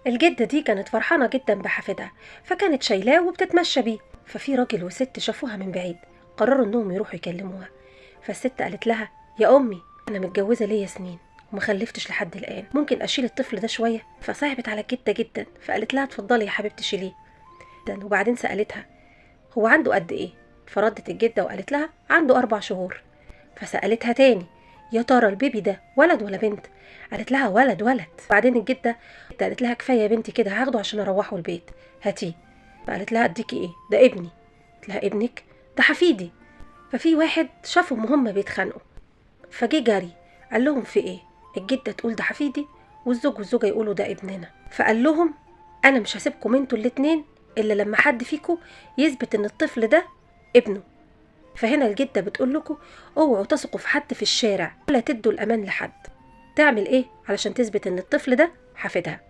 الجدة دي كانت فرحانة جدا بحفيدها، فكانت شايلاه وبتتمشى بيه. ففي راجل وست شافوها من بعيد، قرروا انهم يروحوا يكلموها. فالست قالت لها: يا امي، انا متجوزة ليا سنين ومخلفتش لحد الان، ممكن اشيل الطفل ده شوية؟ فصعبت على الجدة جدا، فقالت لها: اتفضلي يا حبيبتي شيليه. وبعدين سألتها: هو عنده قد ايه؟ فردت الجدة وقالت لها: عنده 4 شهور. فسألتها تاني: يا ترى البيبي ده ولد ولا بنت؟ قالت لها: ولد ولد. بعدين الجدة قالت لها: كفاية يا بنتي كده، هاخده عشان اروحه البيت، هاتيه. فقالت لها: اديكي ايه؟ ده ابني. قالت لها: ابنك؟ ده حفيدي. ففي واحد شافهم وهم بيتخانقوا، فجه جري قال لهم: في ايه؟ الجدة تقول ده حفيدي، والزوج والزوجة يقولوا ده ابننا. فقال لهم: انا مش هسيبكم انتوا الاتنين الا لما حد فيكم يثبت ان الطفل ده ابنه. فهنا الجدة بتقول لكم: اوعوا تثقوا في حد في الشارع ولا تدوا الامان لحد. تعمل ايه علشان تثبت ان الطفل ده حفيدها؟